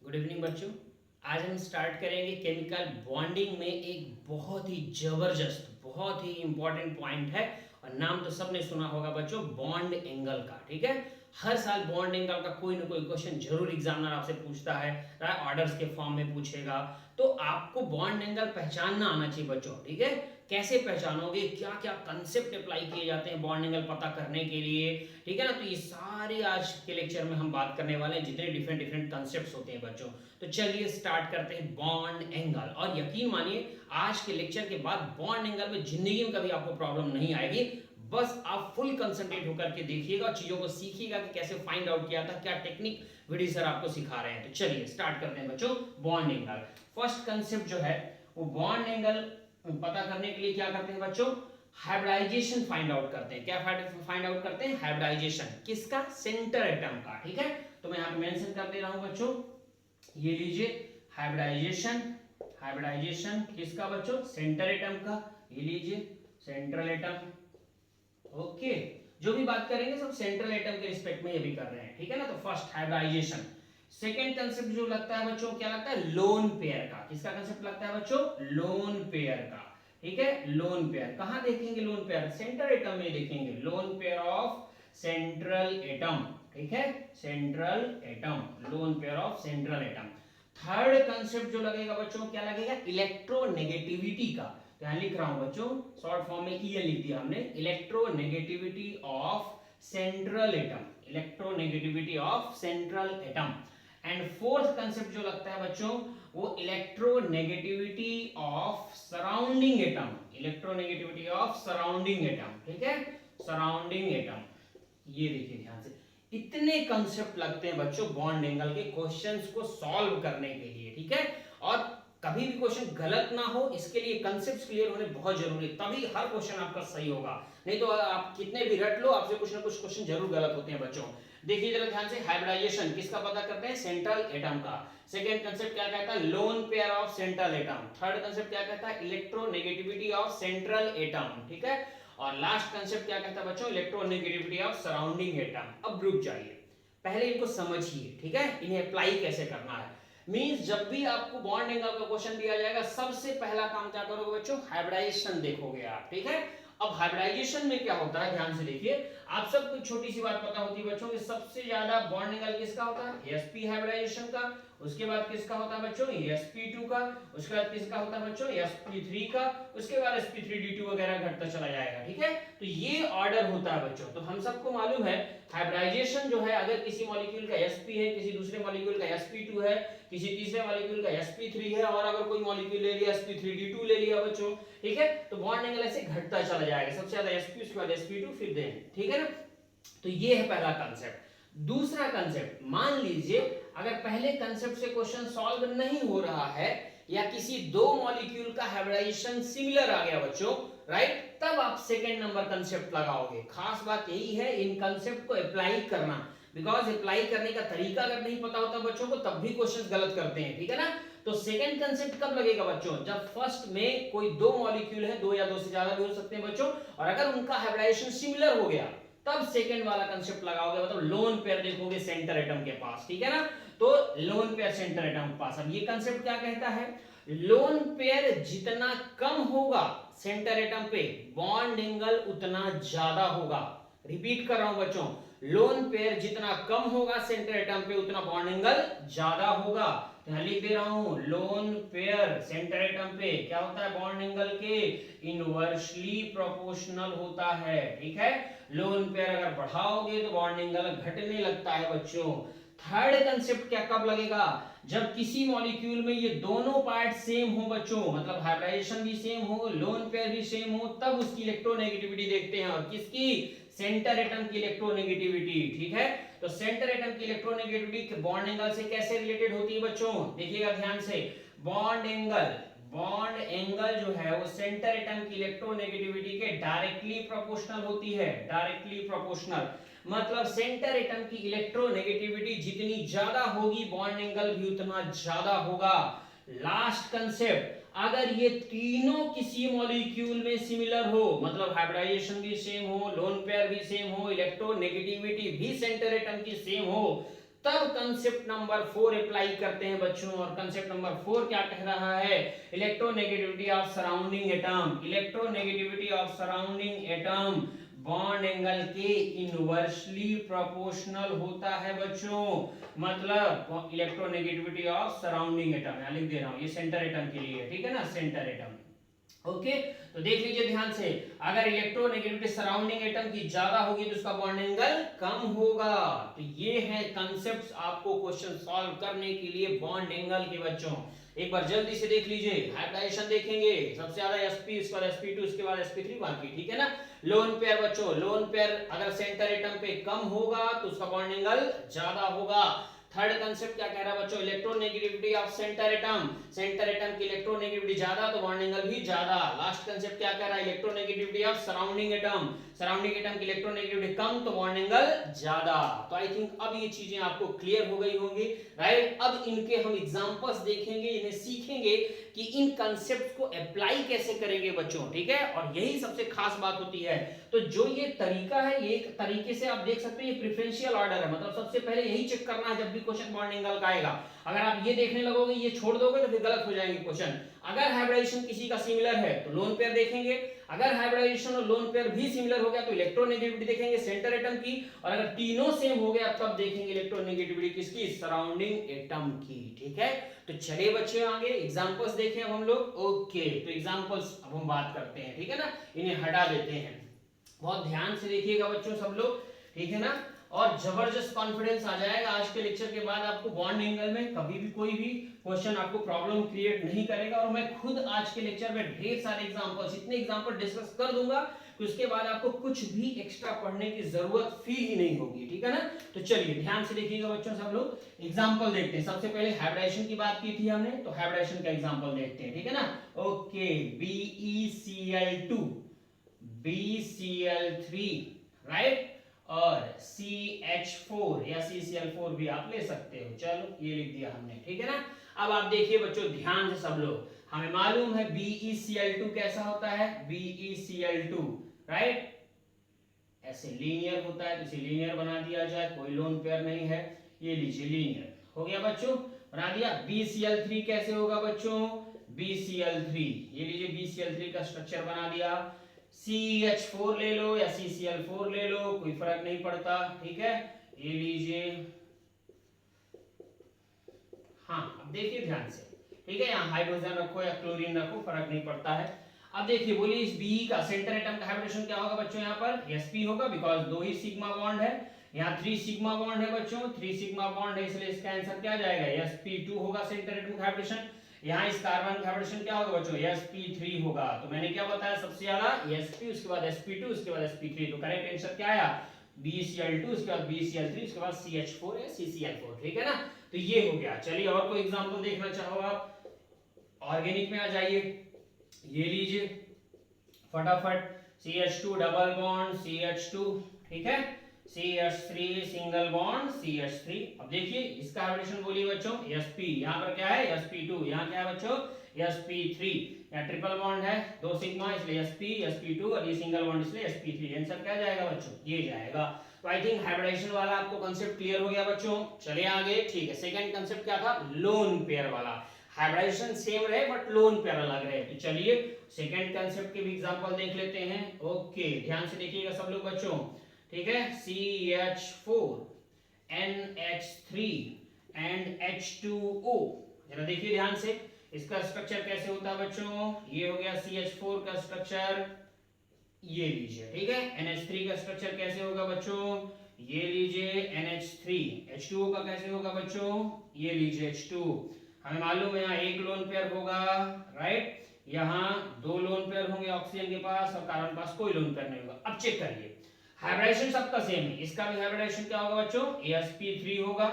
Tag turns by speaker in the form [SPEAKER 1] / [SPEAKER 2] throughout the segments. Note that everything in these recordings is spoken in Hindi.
[SPEAKER 1] गुड इवनिंग बच्चों। आज हम स्टार्ट करेंगे केमिकल बॉन्डिंग में एक बहुत ही जबरदस्त बहुत ही इंपॉर्टेंट पॉइंट है और नाम तो सबने सुना होगा बच्चों, बॉन्ड एंगल का। ठीक है, हर साल बॉन्ड एंगल का कोई ना कोई क्वेश्चन जरूर एग्जामिनर आपसे पूछता है, ऑर्डर्स के फॉर्म में पूछेगा। तो आपको बॉन्ड एंगल पहचानना आना चाहिए बच्चों। ठीक है, कैसे पहचानोगे, क्या क्या कंसेप्ट अप्लाई किए जाते हैं बॉन्ड एंगल पता करने के लिए। ठीक है ना, तो ये सारे आज के लेक्चर में हम बात करने वाले हैं, जितने डिफरेंट डिफरेंट कंसेप्ट्स होते हैं बच्चों। तो चलिए स्टार्ट करते हैं बॉन्ड एंगल। और यकीन मानिए आज के लेक्चर के बाद बॉन्ड एंगल में जिंदगी में कभी आपको प्रॉब्लम नहीं आएगी। बस आप फुल कंसंट्रेट होकर के देखिएगा, चीजों को सीखिएगा कि कैसे फाइंड आउट किया था, क्या टेक्निक वीडियो सर आपको सिखा रहे हैं। तो चलिए स्टार्ट करते हैं बच्चों बॉन्ड एंगल। फर्स्ट कंसेप्ट जो है वो बॉन्ड एंगल पता करने के लिए क्या करते हैं बच्चों, हाइब्रिडाइजेशन फाइंड आउट करते हैं। क्या फाइंड आउट करते हैं, हाइब्रिडाइजेशन किसका, सेंटर एटम का। ठीक है, तो मैं यहां पे मेंशन कर दे रहा हूं बच्चों, ये लीजिए हाइब्रिडाइजेशन। हाइब्रिडाइजेशन किसका बच्चों, सेंटर एटम का। ये लीजिए सेंट्रल एटम। ओके, जो भी बात करेंगे सब सेंट्रल एटम के रिस्पेक्ट में ये भी कर रहे हैं। ठीक है ना, तो फर्स्ट हाइब्रिडाइजेशन। सेकेंड कंसेप्ट जो लगता है बच्चों, क्या लगता है, लोन पेयर का। किसका कंसेप्ट लगता है बच्चों, लोन पेयर का। ठीक है, लोन पेयर कहां देखेंगे, लोन पेयर सेंट्रल एटम में देखेंगे, lone pair of central atom. ठीक है, central atom, lone pair of central atom. Third concept जो लगेगा बच्चों, क्या लगेगा, इलेक्ट्रोनेगेटिविटी का। तो यहां लिख रहा हूं बच्चों, शॉर्ट फॉर्म में ई लिख दिया हमने, electronegativity of central atom, electronegativity of central atom. And fourth concept जो लगता है बच्चों, वो electronegativity of surrounding atom, electronegativity of surrounding atom. ठीक है, सराउंडिंग एटम। ये देखिए ध्यान से, इतने कंसेप्ट लगते हैं बच्चों बॉन्ड एंगल के क्वेश्चंस को सॉल्व करने के लिए। ठीक है, और कभी भी क्वेश्चन गलत ना हो, इसके लिए कंसेप्ट क्लियर होने बहुत जरूरी है, तभी हर क्वेश्चन आपका सही होगा। नहीं तो आप कितने भी रट लो, आपसे कुछ ना कुछ क्वेश्चन जरूर गलत होते हैं बच्चों। देखिए जरा ध्यान से, हाइब्रिडाइजेशन किसका पता करते हैं, सेंट्रल एटम का। सेकंड कंसेप्ट क्या कहता है, lone pair of central atom. Third concept क्या कहता है, इलेक्ट्रोनेगेटिविटी ऑफ सेंट्रल एटम। ठीक है, और लास्ट कंसेप्ट क्या कहता है बच्चों, इलेक्ट्रोनेगेटिविटी ऑफ सराउंडिंग एटम। अब रुक जाइए, पहले इनको समझिए। ठीक है, इन्हें अप्लाई कैसे करना है। मींस जब भी आपको बॉन्ड एंगल का क्वेश्चन दिया जाएगा, सबसे पहला काम क्या करोगे बच्चों, हाइब्रिडाइजेशन देखोगे आप। ठीक है, अब हाइब्रिडाइजेशन में क्या होता है, ध्यान से देखिए। आप सबको छोटी सी बात पता होती है बच्चों कि सबसे ज्यादा बॉन्ड एंगल किसका होता है, sp हाइब्रिडाइजेशन का। उसके बाद किसका होता है बच्चों, sp2 का। उसके बाद किसका होता है बच्चों, sp3 का। उसके बाद sp3d2 वगैरह घटता चला जाएगा। ठीक है, तो ये ऑर्डर होता है बच्चों। तो हम सबको मालूम है हाइब्रिडाइजेशन जो है, अगर किसी मॉलिक्यूल का sp है, किसी दूसरे मॉलिक्यूल का sp2 है, किसी तीसरे मॉलिक्यूल का sp3 है, और अगर कोई मॉलिक्यूल ले लिया sp3d2 ले लिया बच्चों, ठीक है, तो बॉन्ड एंगल ऐसे घटता चला जाएगा, सबसे ज्यादा sp, उसके बाद sp2, फिर देन। ठीक है ना, तो ये है पहला कंसेप्ट। दूसरा कंसेप्ट, मान लीजिए अगर पहले कंसेप्ट से क्वेश्चन सॉल्व नहीं हो रहा है, या किसी दो मॉलिक्यूल का हाइब्रिडाइजेशन सिमिलर आ गया बच्चों, राइट, तब आप सेकंड नंबर कंसेप्ट लगाओगे। खास बात यही है इन कंसेप्ट को अप्लाई करना, बिकॉज अप्लाई करने का तरीका अगर नहीं पता होता बच्चों को, तब भी क्वेश्चन गलत करते हैं। ठीक है ना, तो सेकंड कंसेप्ट कब लगेगा बच्चों, जब फर्स्ट में कोई दो मॉलिक्यूल है, दो या दो से ज्यादा भी हो सकते हैं बच्चों, और अगर उनका हाइब्रिडाइजेशन सिमिलर हो गया, तब सेकंड वाला कंसेप्ट लगाओगे, मतलब लोन पेयर देखोगे सेंटर एटम के पास। ठीक है ना, तो लोन पेयर सेंटर एटम के पास। अब ये कंसेप्ट क्या कहता है, लोन पेयर जितना कम होगा सेंटर एटम पे, बॉन्ड एंगल उतना ज्यादा होगा। रिपीट कर रहा हूं बच्चों, लोन पेयर जितना कम होगा सेंटर एटम पे, उतना बॉन्ड एंगल ज्यादा होगा। तो यहां लिख दे रहा हूं, लोन पेयर सेंटर एटम पे क्या होता है, बॉन्ड एंगल के इनवर्सली प्रोपोर्शनल होता है। ठीक है, लोन पेयर अगर बढ़ाओगे तो बॉन्ड एंगल घटने लगता है बच्चों। थर्ड कंसेप्ट क्या कब लगेगा, जब किसी मॉलिक्यूल में ये दोनों पार्ट सेम हो बच्चों, मतलब हाइब्रिडाइजेशन भी सेम हो, लोन पेयर भी सेम हो, तब उसकी इलेक्ट्रोनेगेटिविटी देखते हैं। और किसकी, सेंटर एटम की इलेक्ट्रोनेगेटिविटी। ठीक है, तो सेंटर एटम की इलेक्ट्रोनेगेटिविटी बॉन्ड एंगल से कैसे रिलेटेड होती है बच्चों, देखिएगा ध्यान से। बॉन्ड एंगल जो है वो सेंटर एटम की इलेक्ट्रोनेगेटिविटी के डायरेक्टली प्रोपोर्शनल होती है, डायरेक्टली प्रोपोर्शनल। मतलब सेंटर एटम की इलेक्ट्रोनेगेटिविटी जितनी ज्यादा होगी, बॉन्ड एंगल भी उतना ज्यादा होगा। लास्ट कंसेप्ट, अगर ये तीनों किसी मॉलिक्यूल में सिमिलर हो, मतलब हाइब्रिडाइजेशन भी सेम हो, लोन पेयर भी सेम हो, इलेक्ट्रोनेगेटिविटी भी सेंटर एटम की सेम हो, तब कंसेप्ट नंबर 4 अप्लाई करते हैं बच्चों। और कंसेप्ट नंबर 4 क्या कह रहा है? Electronegativity of surrounding atom. Electronegativity of surrounding atom bond angle के इनवर्सली प्रोपोर्शनल होता है बच्चों। मतलब इलेक्ट्रोनेगेटिविटी ऑफ सराउंडिंग एटम, यहां लिख दे रहा हूं, ये सेंटर एटम के लिए है, ठीक है ना, सेंटर एटम। ओके, तो देख लीजिए ध्यान से, अगर इलेक्ट्रोनेगेटिविटी सराउंडिंग एटम की ज्यादा होगी तो उसका बॉन्ड एंगल कम होगा। तो ये है कॉन्सेप्ट्स आपको क्वेश्चन सॉल्व करने के लिए बॉन्ड एंगल के बच्चों। एक बार जल्दी से देख लीजिए, हाइब्रिडाइजेशन देखेंगे, सबसे ज्यादा sp, इसके बाद sp2, इसके बाद sp3 बाकी, ठीक है ना। लोन पेयर बच्चों, लोन पेयर अगर सेंटर एटम पे कम होगा तो उसका बॉन्ड एंगल ज्यादा होगा। थर्ड कंसेप्ट क्या कह रहा है बच्चों? Electronegativity of centre atom. Centre atom की इलेक्ट्रोनेगेटिविटी ज्यादा तो बॉन्ड एंगल भी ज्यादा। लास्ट कंसेप्ट क्या कह रहा है? Electronegativity of surrounding atom. Surrounding atom की इलेक्ट्रोनेगेटिविटी कम तो बॉन्ड एंगल ज्यादा। तो आई थिंक अब ये चीजें आपको क्लियर हो गई होंगी, राइट। अब इनके हम एग्जांपल्स देखेंगे, इन्हें सीखेंगे कि इन कंसेप्ट को अप्लाई कैसे करेंगे बच्चों, ठीक है। और यही सबसे खास बात होती है। तो जो ये तरीका है, ये एक तरीके से आप देख सकते हैं, ये प्रेफरेंशियल ऑर्डर है। मतलब सबसे पहले यही चेक करना है जब भी क्वेश्चन बॉन्ड एंगल का आएगा। अगर आप ये देखने लगोगे, ये छोड़ दोगे तो फिर गलत हो जाएंगे क्वेश्चन। अगर हाइब्रिडाइजेशन किसी का सिमिलर है तो लोन पेयर देखेंगे, अगर हाइब्रिडाइजेशन और लोन पेयर भी सिमिलर हो गया तो इलेक्ट्रोनेगेटिविटी देखेंगे सेंटर एटम की, और अगर तीनों सेम हो गया तब देखेंगे इलेक्ट्रोनेगेटिविटी किसकी? सराउंडिंग एटम की, ठीक है। तो चलिए बच्चे आगे एग्जांपल्स देखें अब हम लोग। ओके, तो एग्जांपल्स अब हम बात करते हैं, ठीक है ना, इन्हें हटा देते हैं। बहुत ध्यान से देखिएगा बच्चों सब लोग, ठीक है ना। और जबरदस्त कॉन्फिडेंस आ जाएगा आज के लेक्चर के बाद आपको। बॉन्ड एंगल में कभी भी कोई भी क्वेश्चन आपको प्रॉब्लम क्रिएट नहीं करेगा। और मैं खुद आज के लेक्चर में ढेर सारे एग्जांपल्स, इतने एग्जांपल डिस्कस कर दूंगा कि उसके बाद आपको कुछ भी एक्स्ट्रा पढ़ने की जरूरत फील ही नहीं होगी, ठीक है ना। तो चलिए ध्यान से देखिएगा बच्चों सब लोग, एग्जांपल देखते हैं। सबसे पहले हाइब्रिडाइजेशन की बात की थी हमने, तो हाइब्रिडाइजेशन का एग्जांपल देखते हैं, ठीक है ना। ओके, BeCl2, BCl3, राइट, और CH4 या CCl4 भी आप ले सकते हो। चलो ये लिख दिया हमने, ठीक है ना। अब आप देखिए बच्चों ध्यान से सब लोग, हमें मालूम है BeCl2 कैसा होता है? BeCl2, राइट, ऐसे लीनियर होता है, तो इसे लीनियर बना दिया जाए, कोई लोन पेयर नहीं है, ये लीजिए लीनियर हो गया बच्चों, बना दिया। BCl3 कैसे होगा बच्चों? BCl3, ये लीजिए BCl3 का स्ट्रक्चर बना दिया। CH4 ले लो या CCl4 ले लो, कोई फर्क नहीं पड़ता, ठीक है। ये लीजिए, हाँ अब देखिए ध्यान से, ठीक है, यहाँ हाइड्रोजन रखो या क्लोरीन रखो, फर्क नहीं पड़ता है। अब देखिए, बोलिए इस बी का सेंटर एटम का हाइब्रिडेशन क्या होगा बच्चों? यहाँ पर sp होगा, बिकॉज दो ही सिग्मा बॉन्ड है। यहाँ 3 सिग्मा बॉन्ड है बच्चों, 3 सिग्मा बॉन्ड है, इसलिए इसका आंसर क्या जाएगा? sp2 होगा सेंटर एटम का हाइब्रिडेशन। यहाँ इस कार्बन का हाइब्रिडेशन क्या होगा बच्चों? sp3 होगा। तो मैंने क्या बताया सबसे ज्यादा? sp, उसके बाद sp2, उसके बाद sp3। तो करेक्ट आंसर क्या आया? BCl2, उसके बाद BCl3, उसके बाद CH4 या CCl4, ठीक है ना। तो ये हो गया। चलिए और कोई एग्जांपल देखना चाहो आप? ऑर्गेनिक में आ जाइए, ये लीजिए फटाफट, CH2 डबल बॉन्ड CH2, ठीक है, CH3 सिंगल बॉन्ड CH3। अब देखिए इसका हाइब्रिडेशन बोलिए बच्चों sp, यहाँ पर क्या है? sp2, यहाँ क्या है बच्चों? sp3। यहाँ ट्रिपल बॉन्ड है, 2 सिग्मा, इसलिए sp, sp2, और ये सिंगल बॉन्ड इसलिए sp3। आंसर क्या जाएगा बच्चों? ये जाएगा। तो आई थिंक हाइब्रिडेशन वाला आपको कांसेप्ट क्लियर हो गया बच्चों। चलिए आगे, ठीक है। सेकंड कांसेप्ट क्या था? लोन पेयर वाला। हाइब्रिडेशन सेम रहे बट लोन पेयर अलग रहे। तो चलिए सेकंड कांसेप्ट के भी एग्जांपल देख लेते हैं। ओके, ध्यान से देखिएगा सब लोग बच्चों, ठीक है। CH4 NH3 एंड H2O, जरा देखिए ध्यान से, इसका स्ट्रक्चर कैसे होता है बच्चों? ये हो गया CH4 का स्ट्रक्चर, ये लीजिए, ठीक है। NH3 का स्ट्रक्चर कैसे होगा बच्चों? ये लीजिए NH3। H2O का कैसे होगा बच्चों? ये लीजिए H2। हमें मालूम है यहाँ एक लोन पेयर होगा, राइट, यहाँ 2 लोन पेयर होंगे ऑक्सीजन के पास, और कार्बन के पास कोई लोन पेयर नहीं होगा। अब चेक करिए, हाइब्रिडेशन सबका सेम है। इसका भी हाइब्रिडेशन क्या होगा बच्चों? sp3 होगा,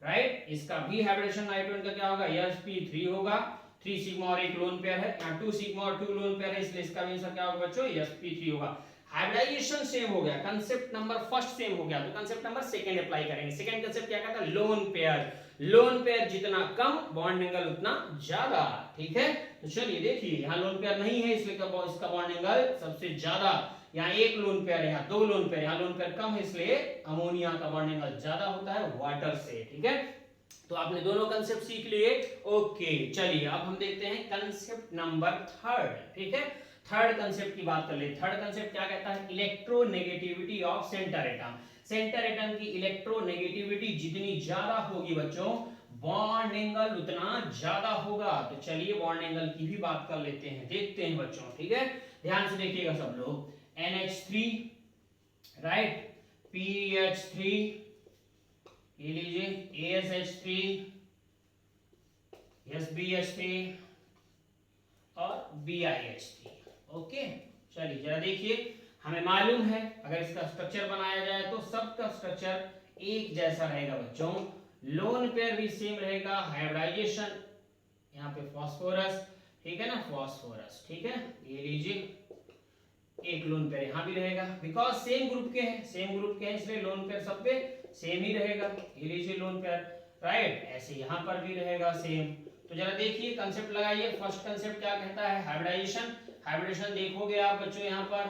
[SPEAKER 1] राइट। इसका भी हाइब्रिडेशन नाइट्रोजन का क्या होगा? sp3 होगा। 3 सिग्मा और एक लोन पेयर है, यहाँ 2 सिग्मा और 2 लोन पेयर है, इसलिए इसका भी आंसर क्या होगा बच्चों? sp3 होगा। हाइब्रिडाइजेशन सेम हो गया, कांसेप्ट नंबर फर्स्ट सेम हो गया, तो कांसेप्ट नंबर सेकंड अप्लाई करेंगे। सेकंड कांसेप्ट क्या कहता है? Lone pair. लोन पेयर जितना कम बॉन्ड एंगल उतना ज्यादा, ठीक है। तो चलिए देखिए, यहाँ लोन पेयर नहीं है इसलिए इसका बॉन्ड एंगल सबसे ज्यादा। यहाँ एक लोन पेयर, यहाँ दो लोन पेयर, यहाँ लोन पेयर कम है इसलिए अमोनिया का बॉन्ड एंगल ज्यादा होता है वाटर से। ठीक है, तो आपने दोनों कंसेप्ट सीख लिए। ओके चलिए अब हम देखते हैं कंसेप्ट नंबर थर्ड। ठीक है, थर्ड कंसेप्ट की बात कर ले। थर्ड कंसेप्ट क्या कहता है? Electronegativity of centre atom. Centre atom की इलेक्ट्रोनेगेटिविटी जितनी ज्यादा होगी बच्चों, बॉन्ड एंगल उतना ज्यादा होगा। तो चलिए बॉन्ड एंगल की भी बात कर लेते हैं, देखते हैं बच्चों। ठीक है, ध्यान से देखिएगा सब लोग। NH3 राइट, PH3 ये लीजिए, ASH3, SBH3 और BiH3। ओके चलिए जरा देखिए, हमें मालूम है अगर इसका स्ट्रक्चर बनाया जाए तो सबका स्ट्रक्चर एक जैसा रहेगा बच्चों। लोन पेयर भी सेम रहेगा, हाइब्रिडाइजेशन यहाँ पे फॉस्फोरस, ठीक है ना, फॉस्फोरस। ठीक है, ये लीजिए एक लोन पेयर यहाँ भी रहेगा, बिकॉज सेम ग्रुप के हैं, सेम ग्रुप के हैं इसलिए लोन पेयर सब पे सेम ही रहेगा। ये लीजिए लोन पेयर राइट, ऐसे यहाँ पर भी रहेगा सेम। तो जरा देखिए कंसेप्ट लगाइए। फर्स्ट कंसेप्ट क्या कहता है? हाइब्रिडाइजेशन। हाइब्रिडेशन देखोगे आप बच्चों यहाँ पर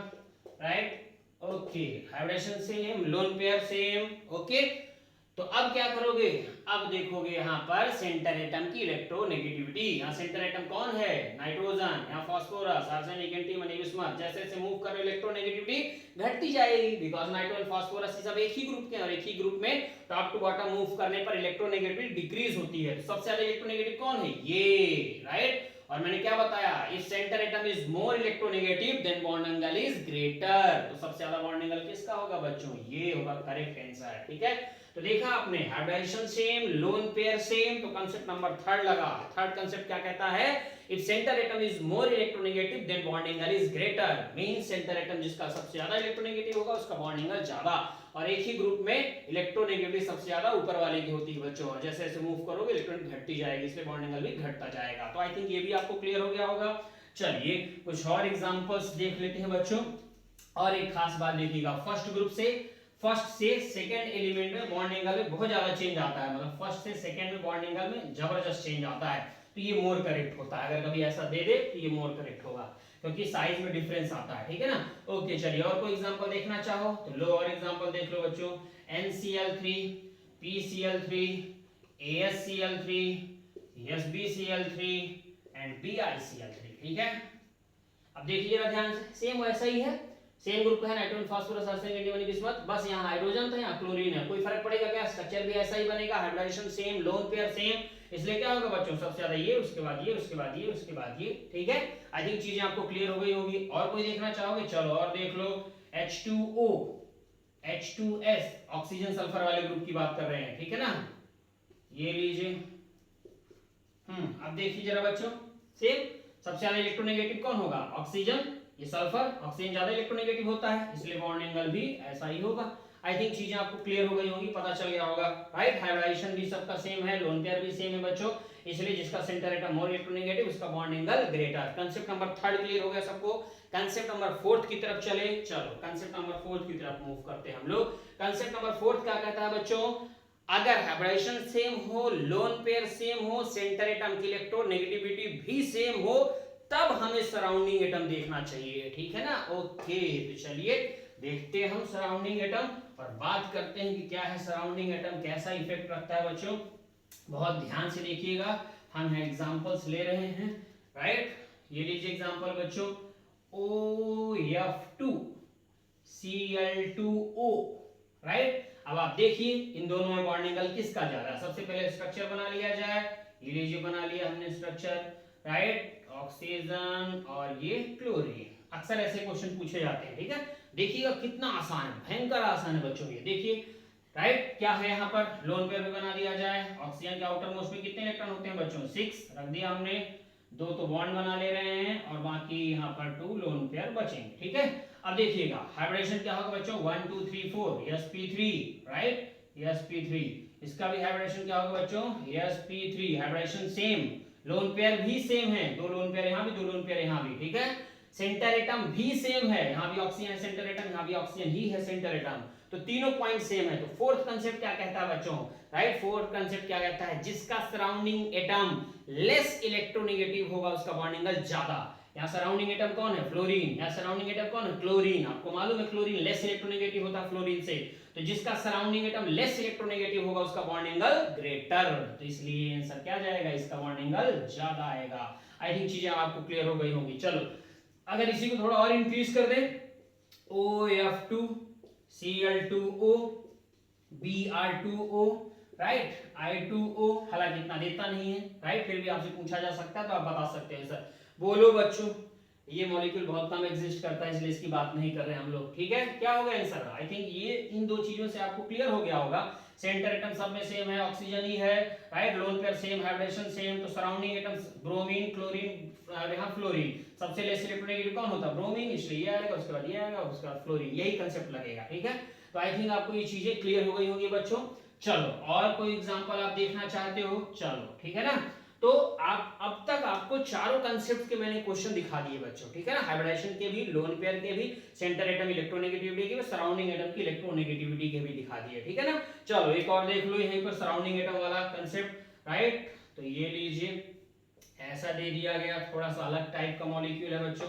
[SPEAKER 1] right. Okay hybridization same, lone pair same. Okay तो अब क्या करोगे? अब देखोगे यहाँ पर सेंटर एटम की इलेक्ट्रोनेगेटिविटी। यहाँ सेंटर एटम कौन है? नाइट्रोजन, यहाँ फास्फोरस, आर्सेनिक, एंटीमनी, बिस्मथ। जैसे जैसे मूव कर रहे हो इलेक्ट्रोनेगेटिविटी घटती जाएगी, बिकॉज नाइट्रोजन फास्फोरस ये सब एक ही ग्रुप के हैं और एक ही ग्रुप में टॉप टू बॉटम मूव करने पर इलेक्ट्रोनेगेटिविटी डिक्रीज होती है। तो सबसे ज्यादा इलेक्ट्रोनेगेटिव कौन है? ये राइट। और मैंने क्या बताया? If centre atom is more electronegative then bond angle is greater. तो सबसे ज्यादा बॉन्ड एंगल किसका होगा बच्चों? ये होगा करेक्ट आंसर। ठीक है, तो देखा आपने hybridization same, lone pair same, तो कांसेप्ट नंबर थर्ड लगा। थर्ड कांसेप्ट क्या कहता है? If centre atom is more electronegative then bond angle is greater. Means centre atom जिसका सबसे ज्यादा इलेक्ट्रोनेगेटिव होगा उसका बॉन्ड एंगल ज्यादा, और एक ही ग्रुप में इलेक्ट्रोनेगेटिविटी सबसे ज्यादा ऊपर वाले की होती है बच्चों। और जैसे जैसे मूव करोगे इलेक्ट्रॉन घटती जाएगी, इसलिए बॉन्ड एंगल भी घटता जाएगा। तो आई थिंक ये भी आपको क्लियर हो गया होगा। चलिए कुछ और एग्जांपल्स देख लेते हैं बच्चों। और एक खास बात देखिएगा, फर्स्ट से सेकंड एलिमेंट में बॉन्ड एंगल में बहुत ज्यादा चेंज आता है, मतलब फर्स्ट से सेकंड में बॉन्ड एंगल में जबरदस्त चेंज आता है, तो ये मोर करेक्ट होता है। अगर कभी ऐसा दे दे तो ये मोर करेक्ट होगा, क्योंकि साइज में डिफरेंस आता है। ठीक है ना। ओके चलिए और कोई एग्जांपल देखना चाहो तो लो और एग्जांपल देख लो बच्चों। NCl3, PCl3, AsCl3, SbCl3 and BiCl3। ठीक है, अब देखिए जरा ध्यान से, सेम वैसा ही है, सेम ग्रुप है, nitrogen, phosphorus, arsenic, antimony, bismuth. बस यहाँ हाइड्रोजन था, यहाँ क्लोरीन है, कोई फर्क पड़ेगा क्या? स्ट्रक्चर भी ऐसा ही बनेगा, hybridization same, lone pair same, इसलिए क्या होगा बच्चों? सबसे ज्यादा ये, उसके बाद ये, उसके बाद ये, उसके बाद ये। ठीक है, आई थिंक चीजें आपको क्लियर हो गई होगी। और कोई देखना चाहोगे? चलो और देख लो। H2O, H2S, ऑक्सीजन सल्फर वाले ग्रुप की बात कर रहे हैं। ठीक है ना, ये लीजिए। अब देखिए जरा बच्चों, सेम सबसे ज्यादा इलेक्ट्रोनेगेटिव कौन होगा? ऑक्सीजन, ये सल्फर, ऑक्सीजन ज्यादा इलेक्ट्रोनेगेटिव होता है, इसलिए बॉन्ड एंगल भी ऐसा ही होगा। आई थिंक चीजें आपको क्लियर हो गई होगी, पता चल गया होगा राइट। हाइब्रिडाइजेशन भी सबका सेम है, लोन पेयर भी सेम है बच्चों, इसलिए जिसका सेंटर एटम मोर इलेक्ट्रोनेगेटिव उसका bond angle greater. Concept number third clear हो गया सबको। कांसेप्ट नंबर फोर्थ की तरफ चले। चलो कांसेप्ट नंबर फोर्थ की तरफ मूव करते हैं हम लोग। कांसेप्ट नंबर फोर्थ क्या कहता है बच्चों? अगर हाइब्रिडाइजेशन सेम हो, लोन पेयर सेम हो, सेंटर एटम की इलेक्ट्रोनेगेटिविटी भी सेम हो, तब हमें सराउंडिंग एटम देखना चाहिए। ठीक है ना। ओके तो चलिए देखते हैं हम सराउंडिंग एटम और बात करते हैं कि क्या है सराउंडिंग एटम, कैसा इफेक्ट रखता है बच्चों। बहुत ध्यान से देखिएगा, हम एग्जांपल्स ले रहे हैं राइट। ये लीजिए एग्जांपल बच्चों, OF2 Cl2O राइट। अब आप देखिए इन दोनों में बॉन्ड एंगल किसका ज्यादा है। सबसे पहले स्ट्रक्चर बना लिया जाए। ये लीजिए बना लिया हमने स्ट्रक्चर राइट, ऑक्सीजन और ये क्लोरीन। अक्सर ऐसे क्वेश्चन पूछे जाते हैं। ठीक है, देखिएगा कितना आसान है, भयंकर आसान है बच्चों। ये देखिए राइट, क्या है यहाँ पर? लोन पेयर भी बना दिया जाए। ऑक्सीजन के आउटर मोस्ट में कितने इलेक्ट्रॉन होते हैं बच्चों? 6 रख दिया हमने, 2 तो बॉन्ड बना ले रहे हैं और बाकी यहाँ पर 2 लोन पेयर बचेंगे। ठीक है, अब देखिएगा हाइब्रिडेशन क्या होगा बच्चों? 1 2 3 4 sp3 राइट, sp3। इसका भी हाइब्रिडेशन क्या होगा बच्चों? sp3। Hybridisation same, lone pair भी सेम है, 2 लोन पेयर यहाँ भी, 2 लोन पेयर यहाँ भी। ठीक है, सेंटर एटम भी सेम है, यहाँ भी ऑक्सीजन है सेंटर एटम, यहाँ भी ऑक्सीजन ही है सेंटर एटम, तो तीनों पॉइंट सेम है। तो फोर्थ कंसेप्ट क्या कहता है बच्चों? राइट, फोर्थ कंसेप्ट क्या कहता है? जिसका सराउंडिंग एटम लेस इलेक्ट्रोनेगेटिव होगा उसका बॉन्ड एंगल ज्यादा, यहाँ सराउंडिंग एटम कौन है, फ्लोरीन, यहाँ सराउंडिंग एटम कौन है, क्लोरीन। आपको मालूम है क्लोरीन लेस इलेक्ट्रोनेगेटिव होता है फ्लोरीन से, तो जिसका सराउंडिंग एटम लेस इलेक्ट्रोनेगेटिव होगा उसका बॉन्ड एंगल ग्रेटर, तो इसलिए आंसर क्या जाएगा, इसका बॉन्ड एंगल ज्यादा आएगा। आई थिंक चीजें आपको क्लियर हो गई होंगी। चलो अगर इसी को थोड़ा और इंक्रीज कर दे, OF2 Cl2O Br2O right, I2O, हालांकि इतना देता नहीं है राइट, फिर भी आपसे पूछा जा सकता है तो आप बता सकते हैं सर। बोलो बच्चों, ये मॉलिक्यूल बहुत कम एग्जिस्ट करता है इसलिए इसकी बात नहीं कर रहे हैं हम लोग, ठीक है। क्या होगा आंसर, आई थिंक ये इन दो चीजों से आपको क्लियर हो गया होगा। सेंटर एटम सब में सेम है, ऑक्सीजन ही है right, lone pair same, hybridisation same, तो सराउंडिंग एटम्स ब्रोमीन, क्लोरीन, यहाँ फ्लोरीन, सबसे लेस इलेक्ट्रोनेगेटिव कौन होता है, ब्रोमीन, इसलिए ये आएगा, उसके बाद ये आएगा, उसके बाद फ्लोरीन, यही कंसेप्ट लगेगा, ठीक है। तो आई थिंक आपको ये चीजें क्लियर हो गई होंगी बच्चों। चलो और कोई एग्जांपल आप देखना चाहते हो, चलो ठीक है ना। तो आप अब तक आपको चारों कंसेप्ट के मैंने क्वेश्चन दिखा दिए बच्चों, ठीक है ना, हाइब्रिडेशन के भी, लोन पेयर के भी, सेंटर एटम इलेक्ट्रोनेगेटिविटी के भी, सराउंडिंग एटम की इलेक्ट्रोनेगेटिविटी के भी दिखा दिए, ठीक है ना। चलो एक और देख लो यहीं पर सराउंडिंग एटम वाला कंसेप्ट राइट, तो ये लीजिए ऐसा दे दिया गया, थोड़ा सा अलग टाइप का मॉलिक्यूल है बच्चों,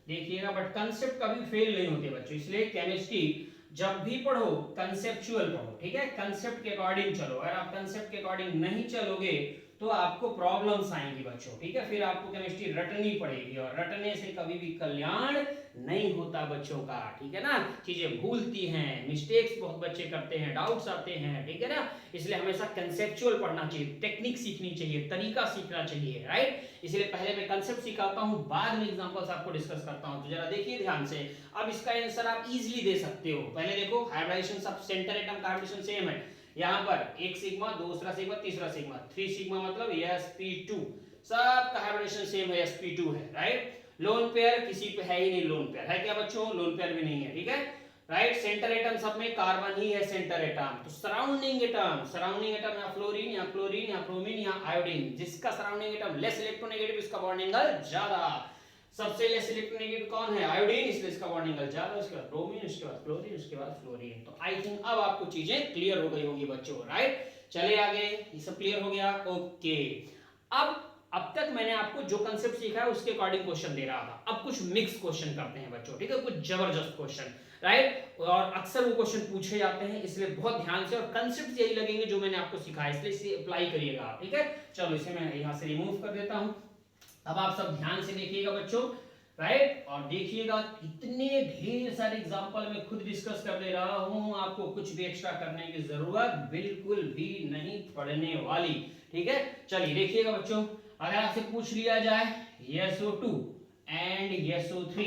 [SPEAKER 1] देखिएगा, बट कंसेप्ट कभी फेल नहीं होते बच्चों, इसलिए केमिस्ट्री जब भी पढ़ो कंसेप्चुअल पढ़ो, ठीक है, कंसेप्ट के अकॉर्डिंग चलो। अगर आप कंसेप्ट के अकॉर्डिंग नहीं चलोगे तो आपको प्रॉब्लम्स आएंगी बच्चों, ठीक है, फिर आपको केमिस्ट्री रटनी पड़ेगी, और रटने से कभी भी कल्याण नहीं होता बच्चों का, ठीक है ना। चीजें भूलती हैं, मिस्टेक्स बहुत बच्चे करते हैं, डाउट्स आते हैं, ठीक है ना, इसलिए हमेशा कंसेप्चुअल पढ़ना चाहिए, टेक्निक सीखनी चाहिए, तरीका सीखना चाहिए राइट। इसलिए पहले मैं कंसेप्ट सिखाता हूं, बाद में एग्जांपल्स आपको डिस्कस करता हूं, तो जरा देखिए ध्यान से। अब इसका आंसर आप इजीली दे सकते हो। पहले देखो हाइब्रिडेशन सब सेंटर एटम का हाइब्रिडेशन सेम है, यहाँ पर एक सिग्मा, दूसरा सिग्मा, तीसरा सिग्मा, 3 सिग्मा मतलब sp2, सब का हाइब्रिडेशन सेम है, sp2 है राइट। लोन पेयर किसी पे है ही नहीं, लोन पेयर है क्या बच्चों, लोन पेयर भी नहीं है, ठीक है राइट। सेंटर एटम सब में कार्बन ही है सेंटर एटम, तो सराउंडिंग एटम या फ्लोरीन या क्लोरीन या ब्रोमीन या आयोडीन, जिसका सराउंडिंग एटम लेस इलेक्ट्रोनेगेटिव इसका बॉन्ड एंगल ज्यादा, सबसे लेस इलेक्ट्रोनेगेटिव कौन है, आयोडीन, इसलिए इसका बॉन्ड एंगल ज्यादा, उसके बाद ब्रोमीन, उसके बाद क्लोरीन, उसके बाद फ्लोरीन। तो आई थिंक अब आपको चीजें क्लियर हो गई होंगी बच्चों राइट। चले आगे, ये सब क्लियर हो गया, ओके। अब तक मैंने आपको जो कंसेप्ट सीखा है उसके अकॉर्डिंग क्वेश्चन दे रहा था, अब कुछ मिक्स क्वेश्चन करते हैं बच्चों, ठीक है, कुछ जबरदस्त क्वेश्चन राइट, और अक्सर वो क्वेश्चन पूछे जाते हैं, इसलिए बहुत ध्यान से, और कंसेप्ट यही लगेंगे जो मैंने आपको सिखाया, इसलिए इसे अप्लाई करिएगा, ठीक है। चलो इसे मैं यहाँ से रिमूव कर देता हूँ। अब आप सब ध्यान से देखिएगा बच्चों राइट, और देखिएगा कितने ढेर सारे एग्जांपल मैं खुद डिस्कस कर ले रहा हूं, आपको कुछ भी एक्स्ट्रा करने की जरूरत बिल्कुल भी नहीं पड़ने वाली, ठीक है। चलिए देखिएगा बच्चों, अगर आपसे पूछ लिया जाए SO2 एंड SO3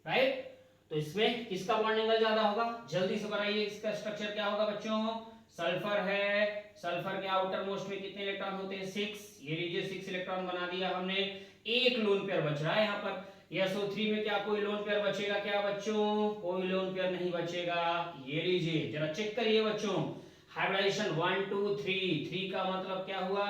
[SPEAKER 1] राइट, तो इसमें किसका बॉन्ड एंगल ज्यादा होगा, जल्दी से बनाइए, इसका स्ट्रक्चर क्या होगा बच्चों, सल्फर है, सल्फर के आउटर मोस्ट में कितने इलेक्ट्रॉन होते हैं, 6, ये लीजिए 6 इलेक्ट्रॉन बना दिया हमने, एक लोन पेयर बच रहा है यहाँ पर। SO3 में क्या कोई लोन पेयर बचेगा क्या बच्चों, कोई लोन पेयर नहीं बचेगा, ये लीजिए जरा चेक करिए बच्चों, हाइब्रिडेशन 1 2 3, 3 का मतलब क्या हुआ,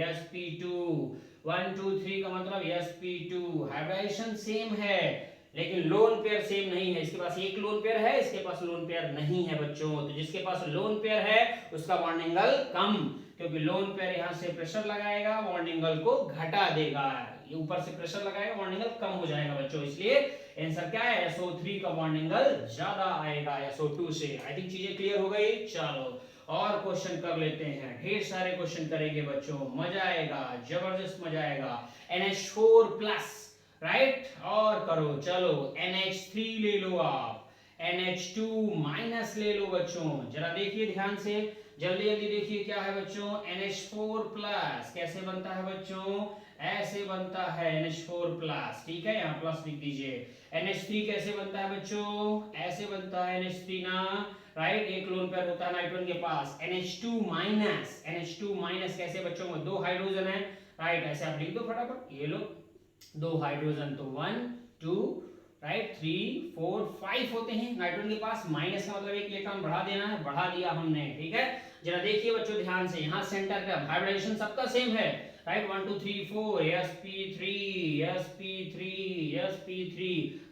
[SPEAKER 1] sp2, 1 2 3 का मतलब sp2, हाइब्रिडेशन सेम है लेकिन लोन पेयर सेम नहीं है, इसके पास एक लोन पेयर है, इसके पास लोन पेयर नहीं है बच्चों, तो जिसके पास लोन पेयर है उसका बॉन्ड एंगल कम, क्योंकि लोन पेयर यहां से प्रेशर लगाएगा, बॉन्ड एंगल को घटा देगा, ये ऊपर से प्रेशर लगाएगा, बॉन्ड एंगल कम हो जाएगा बच्चों, इसलिए आंसर क्या है, SO3 का बॉन्ड एंगल ज्यादा आएगा SO2 से। आई थिंक चीजें क्लियर हो गई। चलो और क्वेश्चन कर लेते हैं, ढेर सारे क्वेश्चन करेंगे बच्चों, मजा आएगा, जबरदस्त मजा आएगा। NH4+ राइट, और करो, चलो NH3 ले लो आप, NH2- ले लो बच्चों, जरा देखिए ध्यान से, जल्दी जल्दी देखिए क्या है बच्चों, NH4+ कैसे बनता है बच्चों, ऐसे बनता है NH4+, ठीक है, यहाँ प्लस लिख दीजिए। NH3 कैसे बनता है बच्चों, ऐसे बनता है NH3 ना राइट, एक लोन पेयर होता है नाइट्रोजन के पास, NH2- कैसे बच्चों में, 2 हाइड्रोजन है राइट, ऐसे आप लिख दो फटाफट, ये लो 2 हाइड्रोजन, तो 1 2 राइट 3 4 5 होते हैं नाइट्रोजन के पास, माइनस का मतलब एक इलेक्ट्रॉन बढ़ा देना है, बढ़ा दिया हमने, ठीक है। जरा देखिए बच्चों ध्यान से, यहाँ सेंटर का हाइब्रिडेशन सबका सेम है right, 1 2 3 4 sp3 sp3 sp3